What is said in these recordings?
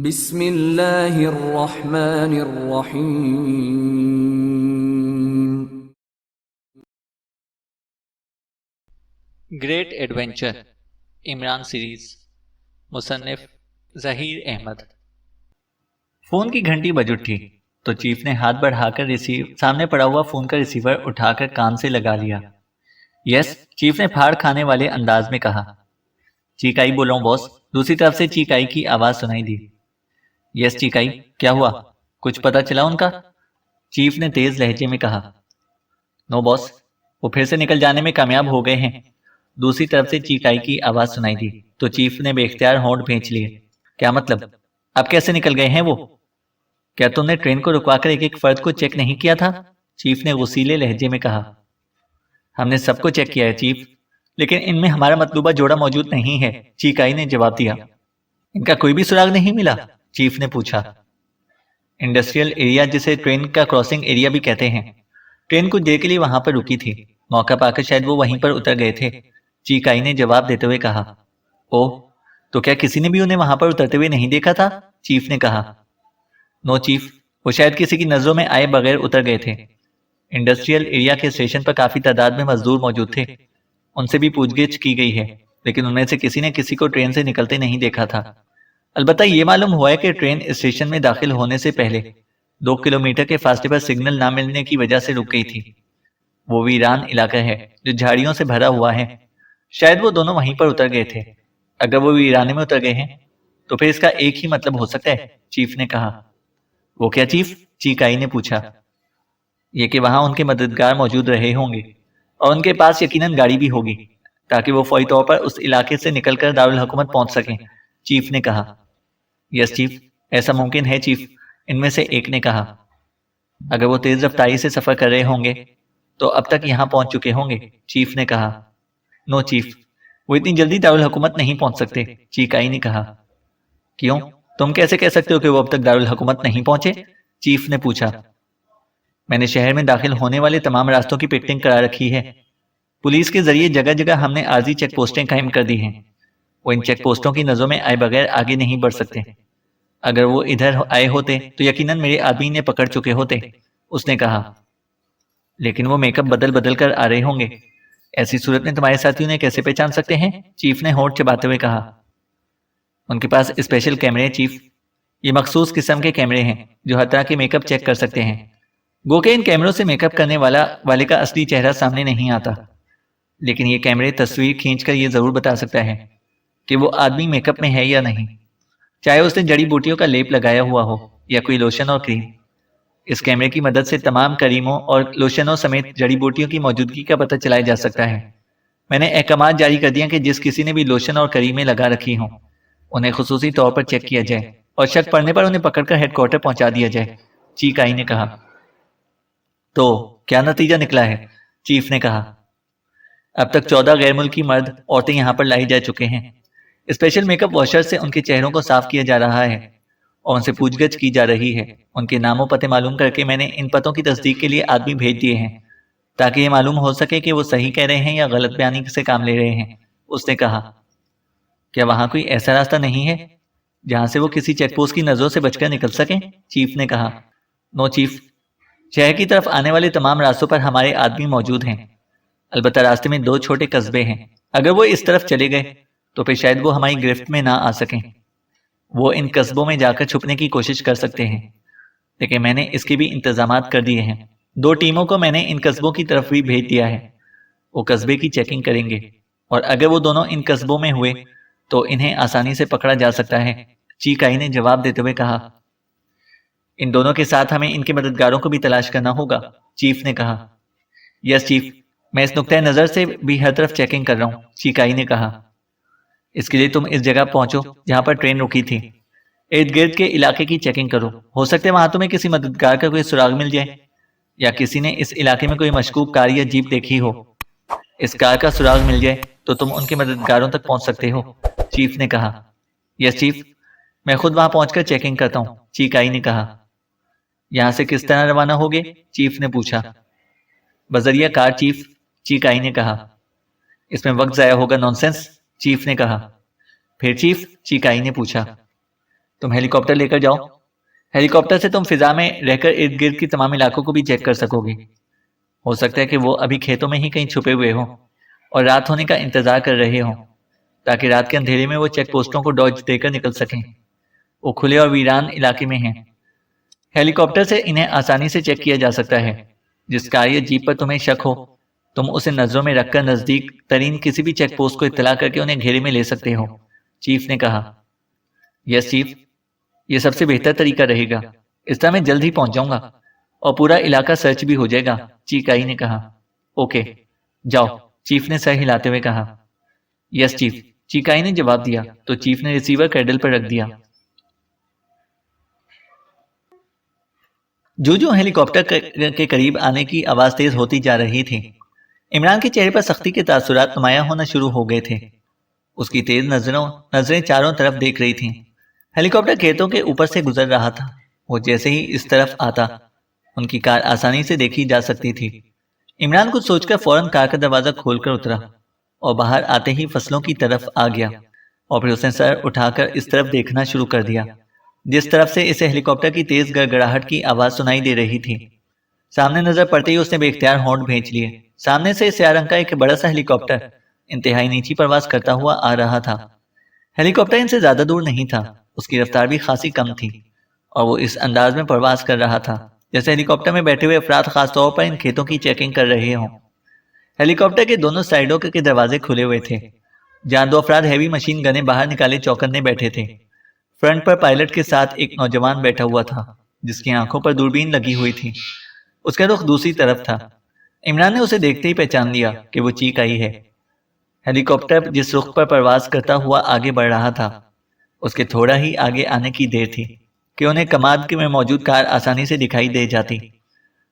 बिस्मिल्लाहिर्रहमानिर्रहीम। Great adventure Imran series, मुसन्निफ Zaheer Ahmed. Phone की घंटी बज उठी तो चीफ ने हाथ बढ़ाकर सामने पड़ा हुआ फोन का रिसीवर उठाकर कान से लगा लिया। यस, चीफ ने फाड़ खाने वाले अंदाज में कहा। चीकाई बोल रहा हूं बॉस। दूसरी तरफ से चीकाई की आवाज सुनाई दी। यस चीकाई, क्या हुआ? कुछ पता चला उनका? चीफ ने तेज लहजे में कहा। नो बॉस, वो फिर से निकल जाने में कामयाब हो गए हैं। दूसरी तरफ से चीकाई की आवाज सुनाई दी तो चीफ ने बेख्तियार होंठ भींच लिए। क्या मतलब? अब कैसे निकल गए हैं वो? क्या तुमने ट्रेन को रुकवाकर एक एक फर्द को चेक नहीं किया था? चीफ ने गुस्सीले लहजे में कहा। हमने सबको चेक किया है चीफ, लेकिन इनमें हमारा मतलूबा जोड़ा मौजूद नहीं है, चीकाई ने जवाब दिया। इनका कोई भी सुराग नहीं मिला? चीफ ने पूछा। इंडस्ट्रियल एरिया, जिसे ट्रेन का क्रॉसिंग एरिया भी कहते हैं, ट्रेन कुछ देर के लिए वहां पर रुकी थी। मौका पाकर शायद वो वहीं पर उतर गए थे, चीकाई ने जवाब देते हुए कहा। ओह, तो क्या किसी ने भी उन्हें वहां पर उतरते हुए नहीं देखा था? चीफ ने कहा। नो चीफ, वो शायद किसी की नजरों में आए बगैर उतर गए थे। इंडस्ट्रियल एरिया के स्टेशन पर काफी तादाद में मजदूर मौजूद थे। उनसे भी पूछगिछ की गई है, लेकिन उनमें से किसी ने किसी को ट्रेन से निकलते नहीं देखा था। अलबत्ता ये मालूम हुआ है कि ट्रेन स्टेशन में दाखिल होने से पहले 2 किलोमीटर के फासले पर सिग्नल ना मिलने की वजह से रुक गई थी। वो वीरान इलाका है जो झाड़ियों से भरा हुआ है। शायद वो दोनों वहीं पर उतर गए थे। अगर वो वीराने में उतर गए हैं तो फिर इसका एक ही मतलब हो सकता है, चीफ ने कहा। वो क्या चीफ? चीकाई ने पूछा। ये कि वहां उनके मददगार मौजूद रहे होंगे और उनके पास यकीनन गाड़ी भी होगी, ताकि वो फौरी तौर पर उस इलाके से निकलकर दारुल हुकूमत पहुंच सकें, चीफ ने कहा। यस चीफ, ऐसा मुमकिन है चीफ, इनमें से एक ने कहा। अगर वो तेज रफ्तारी से सफर कर रहे होंगे तो अब तक यहां पहुंच चुके होंगे, चीफ ने कहा। नो चीफ, वो इतनी जल्दी दारुल हुकूमत नहीं पहुंच सकते, चीकाई ने कहा। क्यों? तुम कैसे कह सकते हो कि वो अब तक दारुल हुकूमत नहीं पहुंचे? चीफ ने पूछा। मैंने शहर में दाखिल होने वाले तमाम रास्तों की पिकटिंग करा रखी है। पुलिस के जरिए जगह जगह हमने आर्जी चेक पोस्टें कायम कर दी हैं। वो इन चेक पोस्टों की नजरों में आए बगैर आगे नहीं बढ़ सकते। अगर वो इधर आए होते तो यकीनन मेरे आदमी ने पकड़ चुके होते, उसने कहा। लेकिन वो मेकअप बदल बदल कर आ रहे होंगे। ऐसी सूरत में तुम्हारे साथी उन्हें कैसे पहचान सकते हैं? चीफ ने होंठ चबाते हुए कहा। उनके पास स्पेशल कैमरे हैं चीफ। ये मखसूस किस्म के कैमरे हैं जो हर तरह के मेकअप चेक कर सकते हैं। गो के इन कैमरों से मेकअप करने वाले का असली चेहरा सामने नहीं आता, लेकिन ये कैमरे तस्वीर खींचकर ये जरूर बता सकता है कि वो आदमी मेकअप में है या नहीं, चाहे उसने जड़ी बूटियों का लेप लगाया हुआ हो या कोई लोशन और क्रीम। इस कैमरे की मदद से तमाम करीमों और लोशनों समेत जड़ी बूटियों की मौजूदगी का पता चलाया जा सकता है। मैंने अहकामात जारी कर दिया कि जिस किसी ने भी लोशन और करीमें लगा रखी हों उन्हें खुसूसी तौर पर चेक किया जाए और शक पड़ने पर उन्हें पकड़कर हेडक्वार्टर पहुंचा दिया जाए, चीकाई ने कहा। तो क्या नतीजा निकला है? चीफ ने कहा। अब तक 14 गैर मुल्की मर्द औरतें यहाँ पर लाई जा चुके हैं। स्पेशल मेकअप वॉशर से उनके चेहरों को साफ किया जा रहा है और उनसे पूछगछ की जा रही है। उनके नामों पते मालूम करके मैंने इन पतों की तस्दीक के लिए आदमी भेज दिए हैं, ताकि ये मालूम हो सके कि वो सही कह रहे हैं या गलत बयानी से काम ले रहे हैं, उसने कहा। क्या वहां कोई ऐसा रास्ता नहीं है जहां से वो किसी चेकपोस्ट की नजरों से बचकर निकल सकें? चीफ ने कहा। नो चीफ, शहर की तरफ आने वाले तमाम रास्तों पर हमारे आदमी मौजूद हैं। अलबत्ता रास्ते में 2 छोटे कस्बे हैं। अगर वो इस तरफ चले गए तो फिर शायद वो हमारी गिरफ्त में ना आ सकें। वो इन कस्बों में जाकर छुपने की कोशिश कर सकते हैं, लेकिन मैंने इसके भी इंतजामात कर दिए हैं। 2 टीमों को मैंने इन कस्बों की तरफ भी भेज दिया है। वो कस्बे की चेकिंग करेंगे और अगर वो दोनों इन कस्बों में हुए तो इन्हें आसानी से पकड़ा जा सकता है, चीकाई ने जवाब देते हुए कहा। इन दोनों के साथ हमें इनके मददगारों को भी तलाश करना होगा, चीफ ने कहा। यस चीफ, मैं इस नुक्ते नजर से भी हर तरफ चेकिंग कर रहा हूँ, चीकाई ने कहा। इसके लिए तुम इस जगह पहुंचो जहां पर ट्रेन रुकी थी। इर्द गिर्द के इलाके की चेकिंग करो। हो सकता है वहां तुम्हें किसी मददगार का कोई सुराग मिल जाए या किसी ने इस इलाके में कोई मशकूक कार या जीप देखी हो। इस कार का सुराग मिल जाए तो तुम उनके मददगारों तक पहुंच सकते हो, चीफ ने कहा। यस चीफ, मैं खुद वहां पहुंचकर चेकिंग करता हूँ, चीकाई ने कहा। यहां से किस तरह रवाना होगे? चीफ ने पूछा। बजरिया कार चीफ, चीकाई ने कहा। इसमें वक्त जाया होगा, नॉनसेंस, चीफ ने कहा। फिर चीफ? चीकाई ने पूछा। तुम हेलीकॉप्टर लेकर जाओ। हेलीकॉप्टर से तुम फिजा में रहकर इर्द गिर्द की तमाम इलाकों को भी चेक कर सकोगे। हो सकता है कि वो अभी खेतों में ही कहीं छुपे हुए हों और रात होने का इंतजार कर रहे हों, ताकि रात के अंधेरे में वो चेक पोस्टों को डॉज देकर निकल सकें। वो खुले और वीरान इलाके में हैं। हेलीकॉप्टर से इन्हें आसानी से चेक किया जा सकता है। जिस कार या जीप पर तुम्हें शक हो, तुम उसे नजरों में रखकर नजदीक तरीन किसी भी चेक पोस्ट को इत्तला करके उन्हें घेरे में ले सकते हो, चीफ ने कहा। यस चीफ, ये सबसे बेहतर तरीका रहेगा। इस तरह मैं जल्द ही पहुंच जाऊंगा और पूरा इलाका सर्च भी हो जाएगा, चीकाई ने कहा। ओके, जाओ, चीफ ने सर हिलाते हुए कहा। यस चीफ, चीकाई ने जवाब दिया तो चीफ ने रिसीवर क्रैडल पर रख दिया। जो हेलीकॉप्टर के करीब आने की आवाज तेज होती जा रही थी, इमरान के चेहरे पर सख्ती के तासुरात नुमायां होना शुरू हो गए थे। उसकी तेज नजरें चारों तरफ देख रही थीं। हेलीकॉप्टर खेतों के ऊपर से गुजर रहा था। वो जैसे ही इस तरफ आता, उनकी कार आसानी से देखी जा सकती थी। इमरान कुछ सोचकर फौरन कार का दरवाजा खोलकर उतरा और बाहर आते ही फसलों की तरफ आ गया और फिर उसने सर उठाकर इस तरफ देखना शुरू कर दिया, जिस तरफ से इसे हेलीकॉप्टर की तेज गड़गड़ाहट की आवाज सुनाई दे रही थी। सामने नजर पड़ते ही उसने बेख्तियार होंठ भींच लिए। सामने से स्याह रंग का एक बड़ा सा हेलीकॉप्टर इंतहाई नीची परवाज करता हुआ आ रहा था। हेलीकॉप्टर इनसे ज्यादा दूर नहीं था, उसकी रफ्तार भी खासी कम थी और वो इस अंदाज में परवाज कर रहा था जैसे हेलीकॉप्टर में बैठे हुए अफराद खासतौर पर इन खेतों की चेकिंग कर रहे हों। हेलीकॉप्टर के दोनों साइडों के दरवाजे खुले हुए थे, जहां दो अफराद हैवी मशीन गने बाहर निकाले चौकन्ने बैठे थे। फ्रंट पर पायलट के साथ एक नौजवान बैठा हुआ था, जिसकी आंखों पर दूरबीन लगी हुई थी। उसका रुख दूसरी तरफ था। इमरान ने उसे देखते ही पहचान लिया कि वो चीक आई है। हेलीकॉप्टर जिस रुख पर परवाज करता हुआ आगे बढ़ रहा था, उसके थोड़ा ही आगे आने की देर थी कि उन्हें कमाद में मौजूद कार आसानी से दिखाई दे जाती।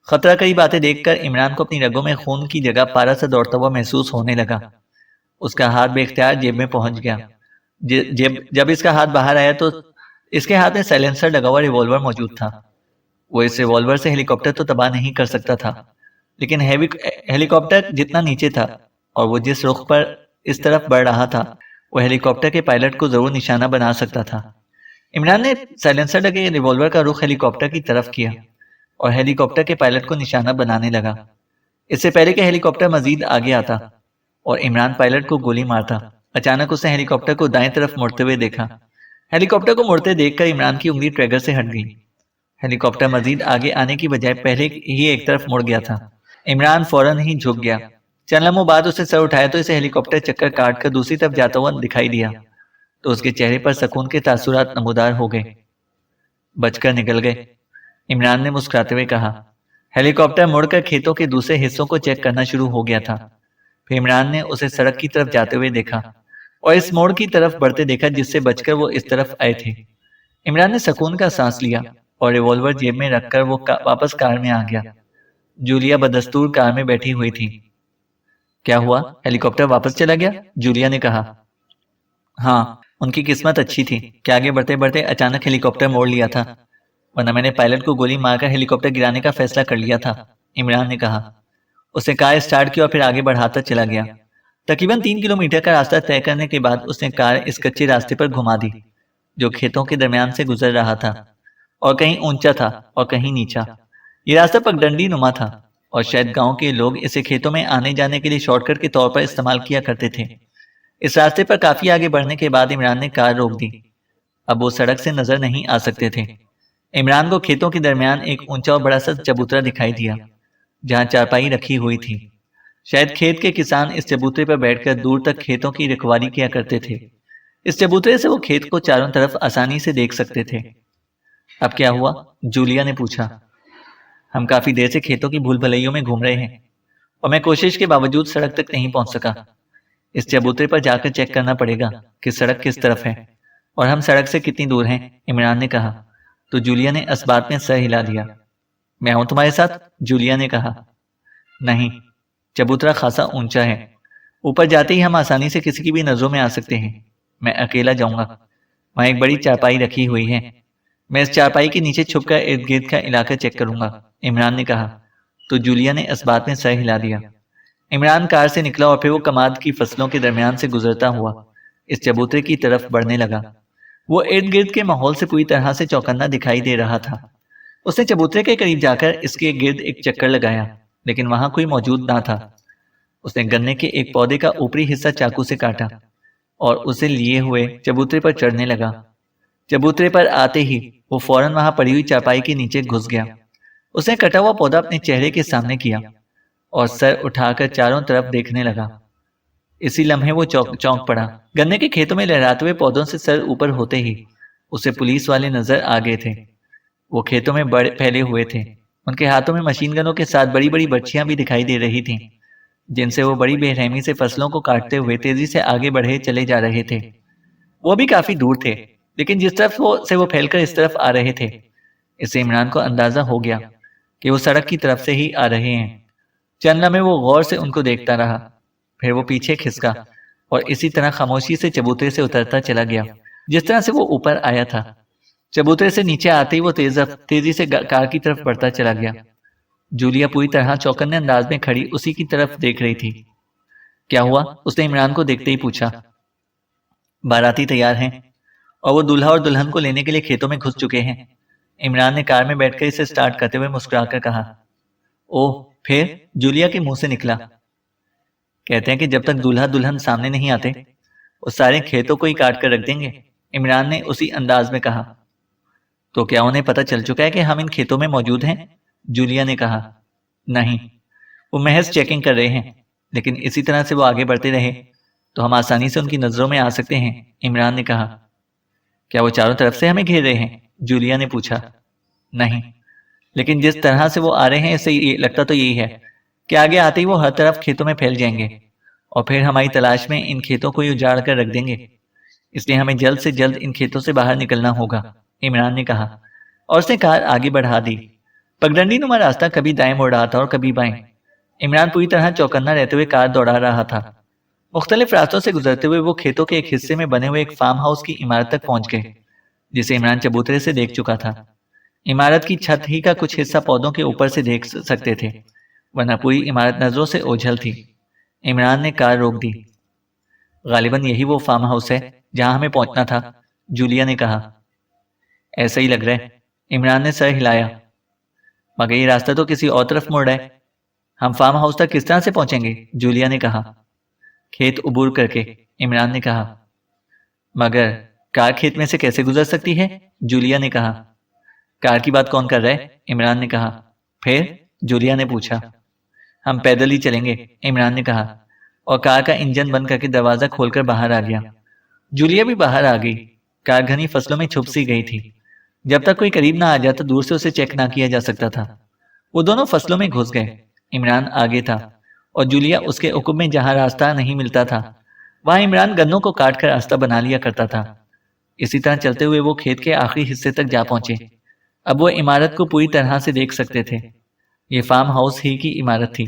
खतरा कई बातें देखकर इमरान को अपनी रगों में खून की जगह पारा सा दौड़ता हुआ महसूस होने लगा। उसका हाथ बेख्तियार जेब में पहुंच गया। जब इसका हाथ बाहर आया तो इसके हाथ में साइलेंसर लगा हुआ रिवॉल्वर मौजूद था। वो इस रिवॉल्वर से हेलीकॉप्टर तो तबाह नहीं कर सकता था, लेकिन हेलीकॉप्टर जितना नीचे था और वो जिस रुख पर इस तरफ बढ़ रहा था, वो हेलीकॉप्टर के पायलट को जरूर निशाना बना सकता था। इमरान ने साइलेंसर लगे रिवॉल्वर का रुख हेलीकॉप्टर की तरफ किया और हेलीकॉप्टर के पायलट को निशाना बनाने लगा। इससे पहले कि हेलीकॉप्टर मजीद आगे आता और इमरान पायलट को गोली मारता, अचानक उसने हेलीकॉप्टर को दाएं तरफ मुड़ते हुए देखा। हेलीकॉप्टर को मुड़ते देखकर इमरान की उंगली ट्रैगर से हट गई। हेलीकॉप्टर मजीद आगे आने की बजाय पहले ही एक तरफ मुड़ गया था। इमरान फौरन ही झुक गया। चंद लम्हों बाद उसे सर उठाया तो इसे हेलीकॉप्टर चक्कर काट कर दूसरी तरफ जाता हुआ दिखाई दिया, तो उसके चेहरे पर सुकून के तासुरात नमूदार हो गए। बचकर निकल गए, इमरान ने मुस्कुराते हुए कहा। हेलीकॉप्टर मुड़कर खेतों के दूसरे हिस्सों को चेक करना शुरू हो गया था। फिर इमरान ने उसे सड़क की तरफ जाते हुए देखा और इस मोड़ की तरफ बढ़ते देखा जिससे बचकर वो इस तरफ आए थे। इमरान ने सुकून का सांस लिया और रिवॉल्वर जेब में रखकर वो वापस कार में आ गया। जूलिया बदस्तूर कार में बैठी हुई थी। क्या हुआ, हेलीकॉप्टर वापस चला गया? जूलिया ने कहा। हाँ, उनकी किस्मत अच्छी थी कि आगे बढ़ते बढ़ते अचानक हेलीकॉप्टर मोड़ लिया था, वरना मैंने पायलट को गोली मारकर हेलीकॉप्टर गिराने का फैसला कर लिया था, इमरान ने कहा। उसने कार स्टार्ट की और फिर आगे बढ़ाता चला गया। तकरीबन 3 किलोमीटर का रास्ता तय करने के बाद उसने कार इस कच्चे रास्ते पर घुमा दी जो खेतों के दरमियान से गुजर रहा था और कहीं ऊंचा था और कहीं नीचा। ये रास्ता पगडंडी नुमा था और शायद गांव के लोग इसे खेतों में आने जाने के लिए शॉर्टकट के तौर पर इस्तेमाल किया करते थे। इस रास्ते पर काफी आगे बढ़ने के बाद इमरान ने कार रोक दी। अब वो सड़क से नजर नहीं आ सकते थे। इमरान को खेतों के दरमियान एक ऊंचा और बड़ा सा चबूतरा दिखाई दिया जहां चारपाई रखी हुई थी। शायद खेत के किसान इस चबूतरे पर बैठकर दूर तक खेतों की रखवाली किया करते थे। इस चबूतरे से वो खेत को चारों तरफ आसानी से देख सकते थे। अब क्या हुआ, जूलिया ने पूछा। हम काफी देर से खेतों की भूल भलैयों में घूम रहे हैं और मैं कोशिश के बावजूद सड़क तक नहीं पहुंच सका। इस चबूतरे पर जाकर चेक करना पड़ेगा कि सड़क किस तरफ है और हम सड़क से कितनी दूर हैं, इमरान ने कहा। तो जूलिया ने इस बात में सर हिला दिया। मैं हूं तुम्हारे साथ, जूलिया ने कहा। नहीं, चबूतरा खासा ऊंचा है, ऊपर जाते ही हम आसानी से किसी की भी नजरों में आ सकते हैं। मैं अकेला जाऊंगा। वहां एक बड़ी चारपाई रखी हुई है, मैं इस चारपाई के नीचे छुपकर इर्द गिर्द का इलाका चेक करूंगा, इमरान ने कहा। तो जूलिया ने इस बात में सर हिला दिया। इमरान कार से निकला और फिर वो कमाद की फसलों के दरमियान से गुजरता हुआ इस चबूतरे की तरफ बढ़ने लगा। वो इर्द गिर्द के माहौल से पूरी तरह से चौकन्ना दिखाई दे रहा था। उसने चबूतरे के करीब जाकर इसके गिर्द एक चक्कर लगाया, लेकिन वहां कोई मौजूद ना था। उसने गन्ने के एक पौधे का ऊपरी हिस्सा चाकू से काटा और उसे लिए हुए चबूतरे पर चढ़ने लगा। चबूतरे पर आते ही वो फौरन वहां पड़ी हुई चारपाई के नीचे घुस गया। उसने कटा हुआ पौधा अपने चेहरे के सामने किया और सर उठाकर चारों तरफ देखने लगा। इसी लम्हे वो चौंक पड़ा। गन्ने के खेतों में लहराते हुए पौधों से सर ऊपर होते ही उसे पुलिस वाले नजर आ गए थे। वो खेतों में बड़े फैले हुए थे। उनके हाथों में मशीन गनों के साथ बड़ी बड़ी बर्छियां भी दिखाई दे रही थीं, जिनसे वो बड़ी बेरहमी से फसलों को काटते हुए तेजी से आगे बढ़े चले जा रहे थे। वो भी काफी दूर थे, लेकिन जिस तरफ से वो फैलकर इस तरफ आ रहे थे, इससे इमरान को अंदाजा हो गया कि वो सड़क की तरफ से ही आ रहे हैं। चंद लम्हे वो गौर से उनको देखता रहा, फिर वो पीछे खिसका और इसी तरह खामोशी से चबूतरे से उतरता चला गया जिस तरह से वो ऊपर आया था। चबूतरे से नीचे आते ही वो तेजी से कार की तरफ बढ़ता चला गया। जूलिया पूरी तरह चौकन्ने अंदाज में खड़ी उसी की तरफ देख रही थी। क्या हुआ? उसने इमरान को देखते ही पूछा। बाराती तैयार हैं और वो दूल्हा और दुल्हन को लेने के लिए खेतों में घुस चुके हैं। इमरान ने कार में बैठकर इसे स्टार्ट करते हुए मुस्कुराकर कहा। ओह, फिर? जूलिया के मुंह से निकला। कहते हैं कि जब तक दूल्हा दुल्हन सामने नहीं आते वो सारे खेतों को ही काट कर रख देंगे। इमरान ने उसी अंदाज में कहा। तो क्या उन्हें पता चल चुका है कि हम इन खेतों में मौजूद हैं? जूलिया ने कहा। नहीं, वो महज चेकिंग कर रहे हैं, लेकिन इसी तरह से वो आगे बढ़ते रहे तो हम आसानी से उनकी नजरों में आ सकते हैं। इमरान ने कहा। क्या वो चारों तरफ से हमें घेर रहे हैं? जूलिया ने पूछा। नहीं, लेकिन जिस तरह से वो आ रहे हैं इससे लगता तो यही है कि आगे आते ही वो हर तरफ खेतों में फैल जाएंगे और फिर हमारी तलाश में इन खेतों को ही उजाड़ कर रख देंगे। इसलिए हमें जल्द से जल्द इन खेतों से बाहर निकलना होगा, इमरान ने कहा और उसने कार आगे बढ़ा दी। पगडंडी नुमा रास्ता कभी दाएं मुड़ रहा था और कभी बाएं। इमरान पूरी तरह चौकन्ना रहते हुए कार दौड़ा रहा था। मुख्तलिफ रास्तों से गुजरते हुए वो खेतों के एक हिस्से में बने हुए एक फार्म हाउस की इमारत तक पहुंच गए, जिसे इमरान चबूतरे से देख चुका था। इमारत की छत ही का कुछ हिस्सा पौधों के ऊपर से देख सकते थे, वरना पूरी इमारत नजरों से ओझल थी। इमरान ने कार रोक दी। गालिबन यही वो फार्म हाउस है जहां हमें पहुंचना था, जूलिया ने कहा। ऐसा ही लग रहा है, इमरान ने सर हिलाया। मगर ये रास्ता तो किसी और तरफ मुड़ रहा है। हम फार्म हाउस तक किस तरह से पहुंचेंगे? जूलिया ने कहा। खेत उबूर करके, इमरान ने कहा। मगर कार खेत में से कैसे गुजर सकती है? जूलिया ने कहा। कार की बात कौन कर रहा है? इमरान ने कहा। फिर? जूलिया ने पूछा। हम पैदल ही चलेंगे, इमरान ने कहा और कार का इंजन बंद करके दरवाजा खोलकर बाहर आ गया। जूलिया भी बाहर आ गई। कार घनी फसलों में छुप सी गई थी। जब तक कोई करीब ना आ जाता दूर से उसे चेक ना किया जा सकता था। वो दोनों फसलों में घुस गए। इमरान आगे था और जूलिया उसके उकुब में जहां रास्ता नहीं मिलता था वहां इमरान गन्नों को काट कर रास्ता बना लिया करता था। इसी तरह चलते हुए वो खेत के आखिरी हिस्से तक जा पहुंचे। अब वो इमारत को पूरी तरह से देख सकते थे। ये फार्म हाउस ही की इमारत थी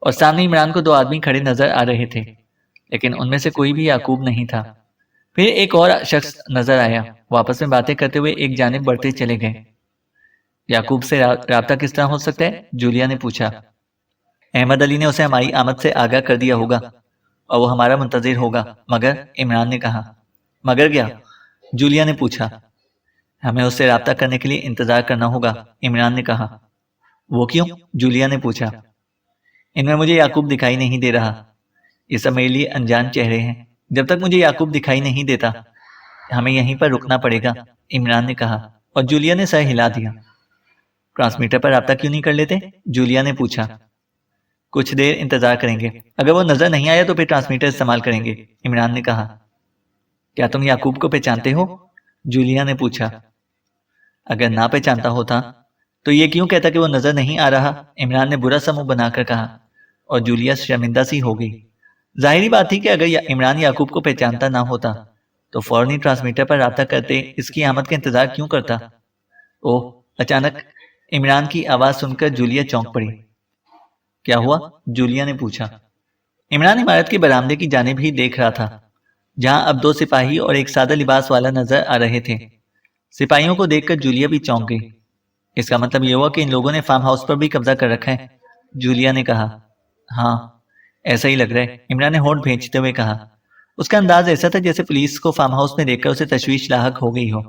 और सामने इमरान को दो आदमी खड़े नजर आ रहे थे, लेकिन उनमें से कोई भी याकूब नहीं था। फिर एक और शख्स नजर आया। वो आपस में बातें करते हुए एक जानिब बढ़ते चले गए। याकूब से राब्ता किस तरह हो सकता है? जूलिया ने पूछा। अहमद अली ने उसे हमारी आमद से आगाह कर दिया होगा और वो हमारा मुंतजिर होगा। मगर? इमरान ने कहा। मगर क्या? जूलिया ने पूछा। हमें उससे राब्ता करने के लिए इंतजार करना होगा, इमरान ने कहा। वो क्यों? जूलिया ने पूछा। इनमें मुझे याकूब दिखाई नहीं दे रहा। ये सब मेरे लिए अनजान चेहरे हैं। जब तक मुझे याकूब दिखाई नहीं देता हमें यहीं पर रुकना पड़ेगा, इमरान ने कहा और जूलिया ने सर हिला दिया। ट्रांसमीटर पर राब्ता क्यों नहीं कर लेते? जूलिया ने पूछा। कुछ देर इंतजार करेंगे, अगर वो नजर नहीं आया तो फिर ट्रांसमीटर इस्तेमाल करेंगे, इमरान ने कहा। क्या तुम याकूब को पहचानते हो? जूलिया ने पूछा। अगर ना पहचानता होता तो ये क्यों कहता कि वो नजर नहीं आ रहा? इमरान ने बुरा सा मुंह बनाकर कहा और जूलिया शर्मिंदा सी हो गई। जाहिरी बात थी कि अगर इमरान याकूब को पहचानता ना होता तो फौरन ही ट्रांसमीटर पर राब्ता करते इसकी आमद का इंतजार क्यों करता? ओह! अचानक इमरान की आवाज सुनकर जूलिया चौंक पड़ी। क्या हुआ? जूलिया ने पूछा। इमरान इमारत के बरामदे की जानिब ही देख रहा था, जहां अब दो सिपाही और एक सादा लिबास वाला नजर आ रहे थे। सिपाहियों को देखकर जूलिया भी चौंक गई। इसका मतलब यह हुआ कि इन लोगों ने फार्म हाउस पर भी कब्जा कर रखा है, जूलिया ने कहा। हाँ, ऐसा ही लग रहा है, इमरान ने होंठ भींचते हुए कहा उसका अंदाज ऐसा था जैसे पुलिस को फार्म हाउस में देखकर उसे तशवीश लाहक हो गई हो।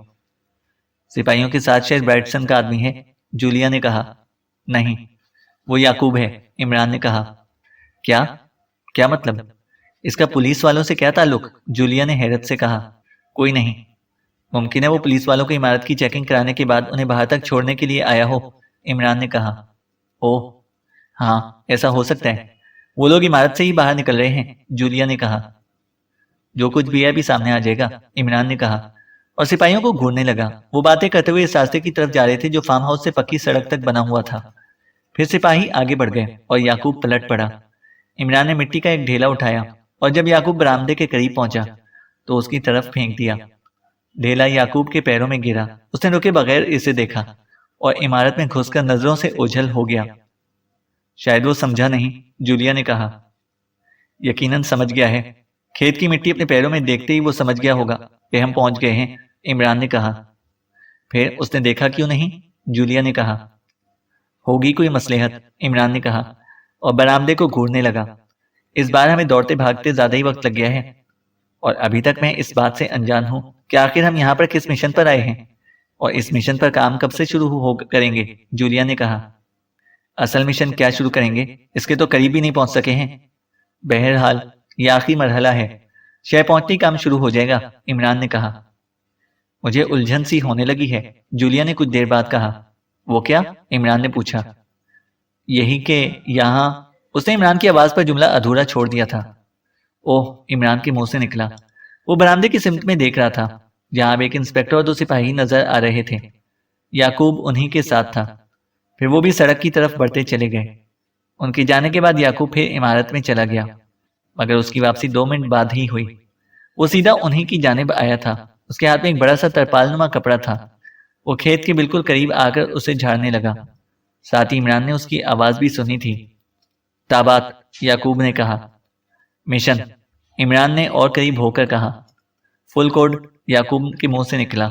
सिपाहियों के साथ शायद ब्राइटसन का आदमी है, जूलिया ने कहा। नहीं, वो याकूब है, इमरान ने कहा। क्या? क्या मतलब? इसका पुलिस वालों से क्या ताल्लुक? जूलिया ने हैरत से कहा। कोई नहीं। मुमकिन है वो पुलिस वालों को इमारत की चेकिंग कराने के बाद उन्हें बाहर तक छोड़ने के लिए आया हो, इमरान ने कहा। ओह हाँ, ऐसा हो सकता है। वो लोग इमारत से ही बाहर निकल रहे हैं, जूलिया ने कहा। जो कुछ भी है अभी सामने आ जाएगा, इमरान ने कहा और सिपाहियों को घूरने लगा। वो बातें करते हुए इस रास्ते की तरफ जा रहे थे जो फार्म हाउस से पक्की सड़क तक बना हुआ था। फिर सिपाही आगे बढ़ गए और याकूब पलट पड़ा। इमरान ने मिट्टी का एक ढेला उठाया और जब याकूब बरामदे के करीब पहुंचा तो उसकी तरफ फेंक दिया। ढेला याकूब के पैरों में गिरा। उसने रुके बगैर इसे देखा और इमारत में घुसकर नजरों से ओझल हो गया। शायद वो समझा नहीं, जूलिया ने कहा। यकीनन समझ गया है। खेत की मिट्टी अपने पैरों में देखते ही वो समझ गया होगा कि हम पहुंच गए हैं, इमरान ने कहा। फिर उसने देखा क्यों नहीं, जूलिया ने कहा। होगी कोई मसलहत, इमरान ने कहा और बरामदे को घूरने लगा। इस बार हमें दौड़ते भागते ज्यादा ही वक्त लग गया है और अभी तक मैं इस बात से अनजान हूं कि आखिर हम यहाँ पर किस मिशन पर आए हैं और इस मिशन पर काम कब से शुरू हो करेंगे, जूलिया ने कहा। असल मिशन क्या शुरू करेंगे, इसके तो करीब भी नहीं पहुंच सके हैं। बहरहाल ये आखिरी मरहला है, शय पहुंचते ही काम शुरू हो जाएगा, इमरान ने कहा। मुझे उलझन सी होने लगी है, जूलिया ने कुछ देर बाद कहा। वो क्या, इमरान ने पूछा। यही के यहाँ, उसने इमरान की आवाज पर जुमला अधूरा छोड़ दिया था। ओह, इमरान के मुंह से निकला। वो बरामदे की सिमत में देख रहा था जहां अब एक इंस्पेक्टर और दो सिपाही नजर आ रहे थे। याकूब उन्हीं के साथ था। फिर वो भी सड़क की तरफ बढ़ते चले गए। उनके जाने के बाद याकूब फिर इमारत में चला गया, मगर उसकी वापसी 2 मिनट बाद ही हुई। वो सीधा उन्हीं की जानिब आया था। उसके हाथ में एक बड़ा सा तरपालनुमा कपड़ा था। वो खेत के बिल्कुल करीब आकर उसे झाड़ने लगा। साथ ही इमरान ने उसकी आवाज भी सुनी थी। ताबात, याकूब ने कहा। मिशन, इमरान ने और करीब होकर कहा। फुल कोड, याकूब के मुंह से निकला।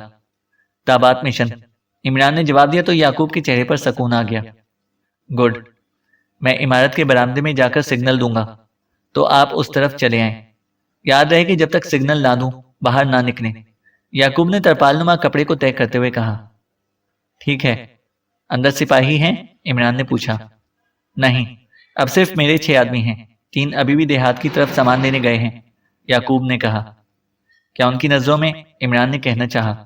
ताबात मिशन, इमरान ने जवाब दिया तो याकूब के चेहरे पर सुकून आ गया। गुड, मैं इमारत के बरामदे में जाकर सिग्नल दूंगा तो आप उस तरफ चले आएं। याद रहे कि जब तक सिग्नल ना दूं बाहर ना निकलें, याकूब ने तरपालनुमा कपड़े को तय करते हुए कहा। ठीक है। अंदर सिपाही हैं, इमरान ने पूछा। नहीं, अब सिर्फ मेरे 6 आदमी हैं। 3 अभी भी देहात की तरफ सामान लेने गए हैं, याकूब ने कहा। क्या उनकी नजरों में, इमरान ने कहना चाहा।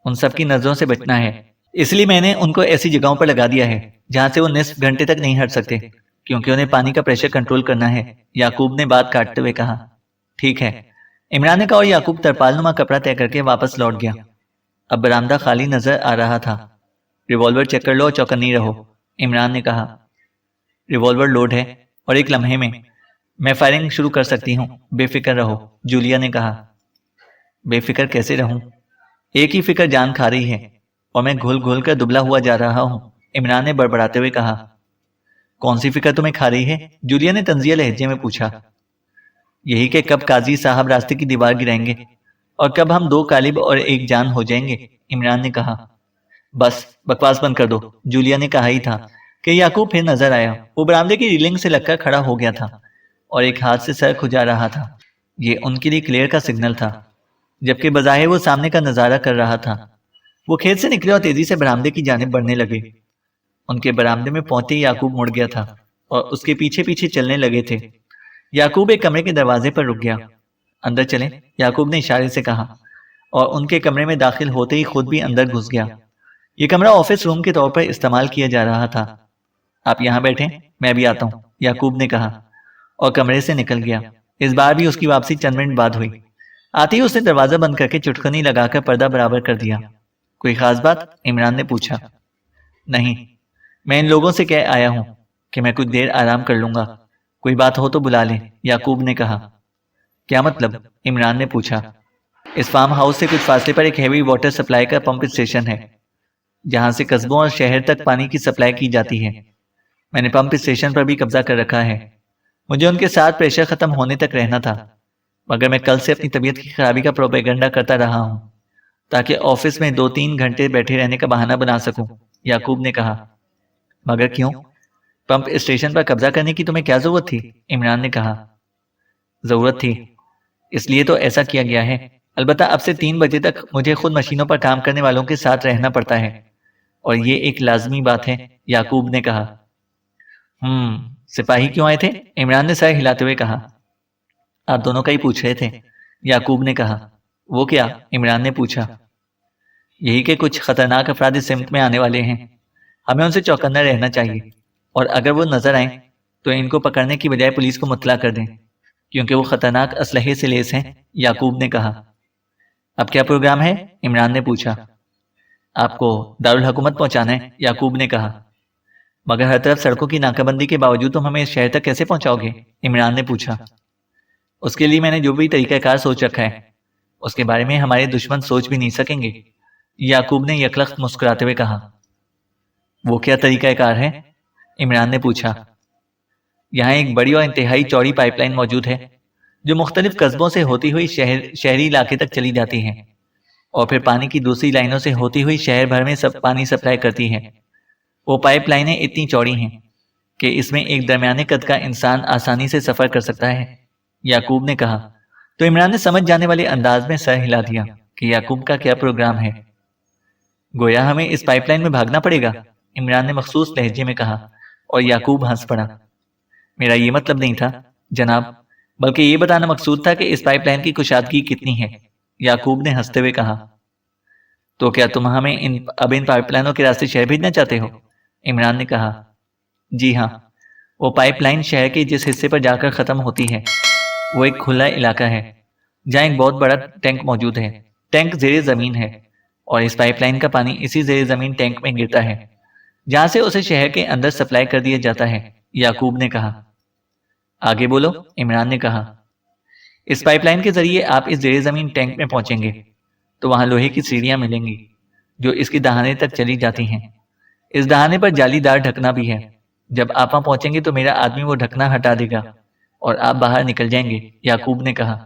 उन सबकी नजरों से बचना है, इसलिए मैंने उनको ऐसी जगहों पर लगा दिया है जहां से वो निस्फ घंटे तक नहीं हट सकते, क्योंकि उन्हें पानी का प्रेशर कंट्रोल करना है, याकूब ने बात काटते हुए कहा। ठीक है, इमरान ने कहा और याकूब तरपालनुमा कपड़ा तय करके वापस लौट गया। अब बरामदा खाली नजर आ रहा था। रिवॉल्वर चेक कर लो और चौकन्नी रहो, इमरान ने कहा। रिवॉल्वर लोड है और एक लम्हे में मैं फायरिंग शुरू कर सकती हूँ, बेफिक्र रहो, जूलिया ने कहा। बेफिक्र कैसे रहूं? एक ही फिक्र जान खा रही है और मैं घुल घुल कर दुबला हुआ जा रहा हूं, इमरान ने बड़बड़ाते हुए कहा। कौन सी फिक्र तुम्हें खा रही है, जूलिया ने तंजिया लहजे में पूछा। यही कि कब काजी साहब रास्ते की दीवार गिराएंगे और कब हम 2 कालिब और 1 जान हो जाएंगे, इमरान ने कहा। बस बकवास बंद कर दो, जूलिया ने कहा ही था कि याकूब फिर नजर आया। वो बरामदे की रीलिंग से लगकर खड़ा हो गया था और एक हाथ से सर खुजा रहा था। ये उनके लिए क्लियर का सिग्नल था, जबकि बजाहिर वो सामने का नजारा कर रहा था। वो खेत से निकले और तेजी से बरामदे की जानिब बढ़ने लगे। उनके बरामदे में पहुंचते ही याकूब मुड़ गया था और उसके पीछे पीछे चलने लगे थे। याकूब एक कमरे के दरवाजे पर रुक गया। अंदर चलें, याकूब ने इशारे से कहा और उनके कमरे में दाखिल होते ही खुद भी अंदर घुस गया। ये कमरा ऑफिस रूम के तौर पर इस्तेमाल किया जा रहा था। आप यहाँ बैठें, मैं भी आता हूँ, याकूब ने कहा और कमरे से निकल गया। इस बार भी उसकी वापसी चंद मिनट बाद हुई। आते ही उसने दरवाजा बंद करके चुटकनी लगाकर पर्दा बराबर कर दिया। कोई खास बात, इमरान ने पूछा। नहीं, मैं इन लोगों से कह आया हूं कि मैं कुछ देर आराम कर लूंगा। कोई बात हो तो बुला लें, याकूब ने कहा। क्या मतलब, इमरान ने पूछा। इस फार्म हाउस से कुछ फासले पर एक हैवी वाटर सप्लाई का पंप स्टेशन है जहां से कस्बों और शहर तक पानी की सप्लाई की जाती है। मैंने पंप स्टेशन पर भी कब्जा कर रखा है। मुझे उनके साथ प्रेशर खत्म होने तक रहना था, मगर मैं कल से अपनी तबीयत की खराबी का प्रोपेगेंडा करता रहा हूं ताकि ऑफिस में 2-3 घंटे बैठे रहने का बहाना बना सकूं, याकूब ने कहा। मगर क्यों? पंप स्टेशन पर कब्जा करने की तुम्हें क्या जरूरत थी, इमरान ने कहा। जरूरत थी इसलिए तो ऐसा किया गया है। अलबत्ता अब से 3 बजे तक मुझे खुद मशीनों पर काम करने वालों के साथ रहना पड़ता है और ये एक लाजमी बात है, याकूब ने कहा। सिपाही क्यों आए थे? इमरान ने सर हिलाते हुए कहा। आप दोनों का ही पूछ रहे थे, याकूब ने कहा। वो क्या? इमरान ने पूछा। यही कि कुछ खतरनाक अफराद इस सिमत में आने वाले हैं, हमें उनसे चौकन्ना रहना चाहिए और अगर वो नजर आए तो इनको पकड़ने की बजाय पुलिस को मुतला कर दें, क्योंकि वो खतरनाक असलहे से लेस हैं, याकूब ने कहा। अब क्या प्रोग्राम है? इमरान ने पूछा। आपको दारुल हुकूमत पहुंचाना है, याकूब ने कहा। मगर हर तरफ सड़कों की नाकाबंदी के बावजूद तुम हमें इस शहर तक कैसे पहुंचाओगे? इमरान ने पूछा। उसके लिए मैंने जो भी तरीकाकार सोच रखा है, उसके बारे में हमारे दुश्मन सोच भी नहीं सकेंगे, याकूब ने यकलख्त मुस्कुराते हुए कहा। वो क्या तरीकाकार है? इमरान ने पूछा। यहाँ एक बड़ी और इंतहाई चौड़ी पाइपलाइन मौजूद है जो मुख्तलिफ कस्बों से होती हुई शहरी इलाके तक चली जाती है और फिर पानी की दूसरी लाइनों से होती हुई शहर भर में सब पानी सप्लाई करती है। वो पाइपलाइनें इतनी चौड़ी हैं कि इसमें एक दरमियाने कद का इंसान आसानी से सफर कर सकता है, याकूब ने कहा। तो इमरान ने समझ जाने वाले अंदाज में सर हिला दिया कि याकूब का क्या प्रोग्राम है। गोया हमें इस पाइपलाइन में भागना पड़ेगा, इमरान ने मखसूस लहजे में कहा और याकूब हंस पड़ा। मेरा ये मतलब नहीं था जनाब, बल्कि ये बताना मकसूद था कि इस पाइपलाइन की कुशादगी कितनी है, याकूब ने हंसते हुए कहा। तो क्या तुम हमें इन पाइपलाइनों के रास्ते शहर भेजना चाहते हो? इमरान ने कहा। जी हाँ, वो पाइपलाइन शहर के जिस हिस्से पर जाकर ख़त्म होती है वो एक खुला इलाका है जहाँ एक बहुत बड़ा टैंक मौजूद है। टैंक ज़ेरे ज़मीन है और इस पाइपलाइन का पानी इसी ज़ेरे ज़मीन टैंक में गिरता है जहाँ से उसे शहर के अंदर सप्लाई कर दिया जाता है, याकूब ने कहा। आगे बोलो, इमरान ने कहा। इस पाइपलाइन के जरिए आप इस ज़ेरे ज़मीन टैंक में पहुंचेंगे तो वहां लोहे की सीढ़ियां मिलेंगी जो इसकी दहाने तक चली जाती हैं। इस दहाने पर जालीदार ढकना भी है। जब आप वहां पहुंचेंगे तो मेरा आदमी वो ढकना हटा देगा और आप बाहर निकल जाएंगे, याकूब ने कहा।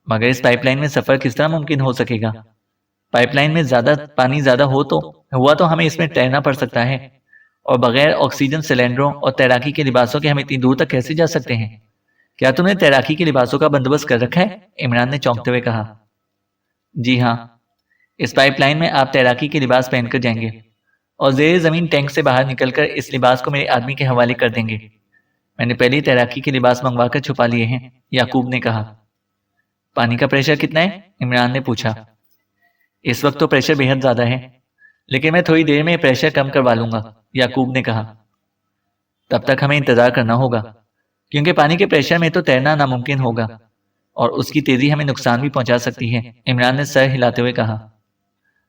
मगर इस पाइपलाइन में सफर किस तरह मुमकिन हो सकेगा? पाइपलाइन में पानी ज्यादा हुआ तो हमें इसमें तैरना पड़ सकता है और बगैर ऑक्सीजन सिलेंडरों और तैराकी के लिबासों के हम इतनी दूर तक कैसे जा सकते हैं? क्या तुमने तैराकी के लिबासों का बंदोबस्त कर रखा है? इमरान ने चौंकते हुए कहा। जी हाँ, इस पाइपलाइन में आप तैराकी के लिबास पहनकर जाएंगे और ज़ेरे ज़मीन टैंक से बाहर निकलकर इस लिबास को मेरे आदमी के हवाले कर देंगे। मैंने पहले ही तैराकी के लिबास मंगवाकर छुपा लिए हैं, याकूब ने कहा। पानी का प्रेशर कितना है? इमरान ने पूछा। इस वक्त तो प्रेशर बेहद ज़्यादा है, लेकिन मैं थोड़ी देर में प्रेशर कम करवा लूंगा, याकूब ने कहा। तब तक हमें इंतज़ार करना होगा, क्योंकि पानी के प्रेशर में तो तैरना नामुमकिन होगा और उसकी तेज़ी हमें नुकसान भी पहुंचा सकती है, इमरान ने सर हिलाते हुए कहा।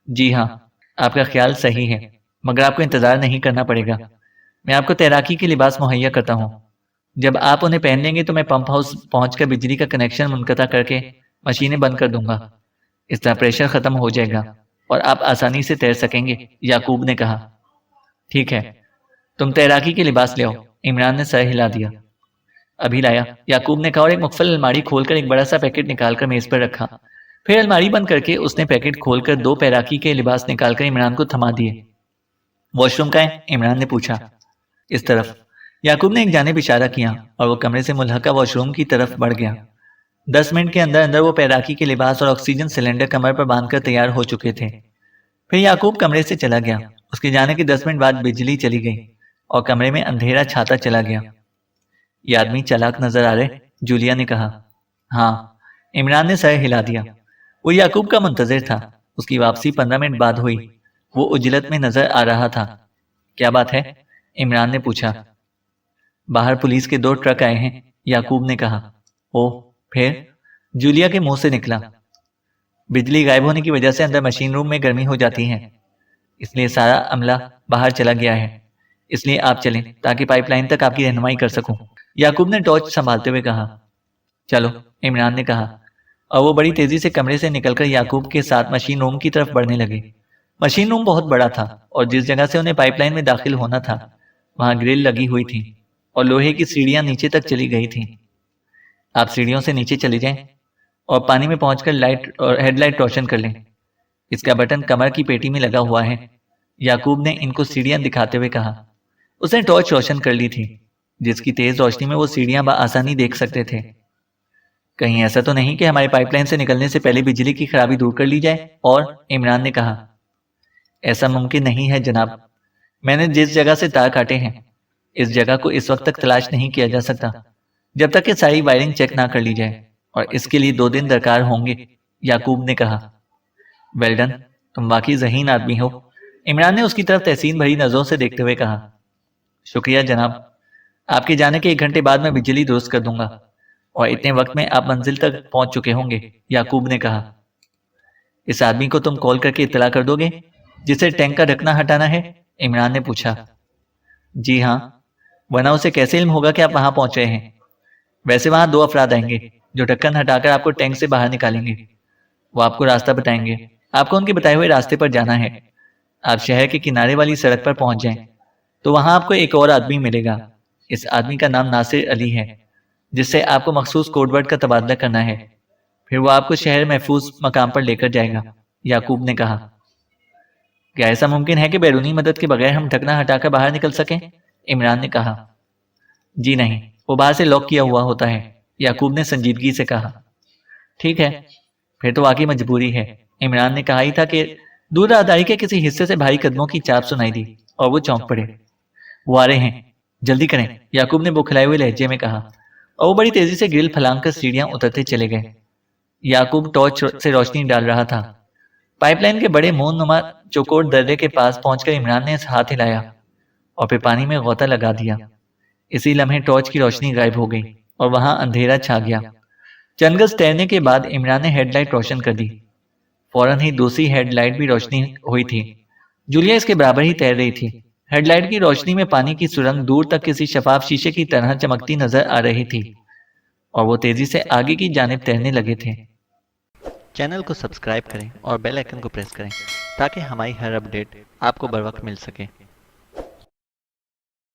जी हाँ, आपका ख्याल सही है, मगर आपको इंतज़ार नहीं करना पड़ेगा। मैं आपको तैराकी के लिबास मुहैया करता हूँ। जब आप उन्हें पहन लेंगे तो मैं पंप हाउस पहुंचकर बिजली का कनेक्शन मुनक़ता करके मशीनें बंद कर दूंगा। इस तरह प्रेशर ख़त्म हो जाएगा और आप आसानी से तैर सकेंगे, याकूब ने कहा। ठीक है, तुम तैराकी के लिबास ले आओ, इमरान ने सर हिला दिया। अभी लाया, याकूब ने कहा और एक मुख्तल अलमारी खोलकर एक बड़ा सा पैकेट निकालकर मेज पर रखा। फिर अलमारी बंद करके उसने पैकेट खोलकर 2 तैराकी के लिबास निकालकर इमरान को थमा दिए। वॉशरूम का है? इमरान ने पूछा। इस तरफ, याकूब ने एक जानिब इशारा किया और वो कमरे से मुल्हका वॉशरूम की तरफ बढ़ गया। 10 मिनट के अंदर अंदर वो तैराकी के लिबास और ऑक्सीजन सिलेंडर कमर पर बांधकर तैयार हो चुके थे। फिर याकूब कमरे से चला गया। उसके जाने के 10 मिनट बाद बिजली चली गई और कमरे में अंधेरा छाता चला गया। ये आदमी चालाक नजर आ रहे, जूलिया ने कहा। हाँ, इमरान ने सर हिला दिया। वो याकूब का मुंतजिर था। उसकी वापसी 15 मिनट बाद हुई। वो उजलत में नजर आ रहा था। क्या बात है? इमरान ने पूछा। बाहर पुलिस के 2 ट्रक आए हैं, याकूब ने कहा। ओह, फिर? जूलिया के मुंह से निकला। बिजली गायब होने की वजह से अंदर मशीन रूम में गर्मी हो जाती है, इसलिए सारा अमला बाहर चला गया है। इसलिए आप चलें ताकि पाइपलाइन तक आपकी रहनुमाई कर सकूं, याकूब ने टॉर्च संभालते हुए कहा। चलो, इमरान ने कहा और वो बड़ी तेजी से कमरे से निकलकर याकूब के साथ मशीन रूम की तरफ बढ़ने लगे। मशीन रूम बहुत बड़ा था और जिस जगह से उन्हें पाइपलाइन में दाखिल होना था वहां ग्रिल लगी हुई थी और लोहे की सीढ़ियां नीचे तक चली गई थी। आप सीढ़ियों से नीचे चले जाएं और पानी में पहुंचकर लाइट और हेडलाइट रोशन कर लें। इसका बटन कमर की पेटी में लगा हुआ है, याकूब ने इनको सीढ़ियां दिखाते हुए कहा। उसने टॉर्च रोशन कर ली थी, जिसकी तेज रोशनी में वो सीढ़ियां बआसानी देख सकते थे। कहीं ऐसा तो नहीं कि हमारी पाइपलाइन से निकलने से पहले बिजली की खराबी दूर कर ली जाए? और इमरान ने कहा, ऐसा मुमकिन नहीं है जनाब। मैंने जिस जगह से तार काटे हैं, इस जगह को इस वक्त तक तलाश नहीं किया जा सकता जब तक कि सारी वायरिंग चेक ना कर ली जाए, और इसके लिए 2 दिन दरकार होंगे, याकूब ने कहा। वेल्डन, तुम वाकई ज़हीन आदमी हो, इमरान ने उसकी तरफ तहसीन भरी नजरों से देखते हुए कहा। शुक्रिया जनाब, आपके जाने के 1 घंटे बाद मैं बिजली दुरुस्त कर दूंगा, और इतने वक्त में आप मंजिल तक पहुंच चुके होंगे, याकूब ने कहा। इस आदमी को तुम कॉल करके इत्तला कर दोगे जिसे टैंक का ढकना हटाना है? इमरान ने पूछा। जी हाँ, वरना उसे कैसे इल्म होगा कि आप वहां पहुंच रहे हैं? वैसे वहां 2 अफराद आएंगे जो ढक्कन हटाकर आपको टैंक से बाहर निकालेंगे। वो आपको रास्ता बताएंगे, आपको उनके बताए हुए रास्ते पर जाना है। आप शहर के किनारे वाली सड़क पर पहुंच जाएं, तो वहां आपको एक और आदमी मिलेगा। इस आदमी का नाम नासिर अली है, जिससे आपको मखसूस कोडवर्ड का तबादला करना है। फिर वो आपको शहर महफूज मकाम पर लेकर जाएगा, याकूब ने कहा। क्या ऐसा मुमकिन है कि बैरूनी मदद के बगैर हम ढकना हटाकर बाहर निकल सकें? इमरान ने कहा। जी नहीं, वो बाहर से लॉक किया हुआ होता है, याकूब ने संजीदगी से कहा। ठीक है, फिर तो वाकई मजबूरी है। इमरान ने कहा ही था कि दूर राहदारी के किसी हिस्से से भारी कदमों की चाप सुनाई दी और वो चौंक पड़े। वो आ रहे हैं, जल्दी करें, याकूब ने बुखलाए हुए लहजे में कहा, और वो बड़ी तेजी से ग्रिल फलांग कर सीढ़ियां उतरते चले गए। याकूब टॉर्च से रोशनी डाल रहा था। पाइपलाइन के बड़े मोहन नुमा चौकोर दर्रे के पास पहुंचकर इमरान ने हाथ हिलाया और फिर पानी में गोता लगा दिया। इसी लम्हे टॉर्च की रोशनी गायब हो गई और वहां अंधेरा छा गया। चंद गज तैरने के बाद इमरान ने हेडलाइट रोशन कर दी। फौरन ही दूसरी हेडलाइट भी रोशनी हुई थी। जूलिया इसके बराबर ही तैर रही थी। हेडलाइट की रोशनी में पानी की सुरंग दूर तक किसी शफाफ शीशे की तरह चमकती नजर आ रही थी, और वो तेजी से आगे की जानिब तैरने लगे थे। चैनल को सब्सक्राइब करें और बेल आइकन को प्रेस करें ताकि हमारी हर अपडेट आपको बर वक्त मिल सके।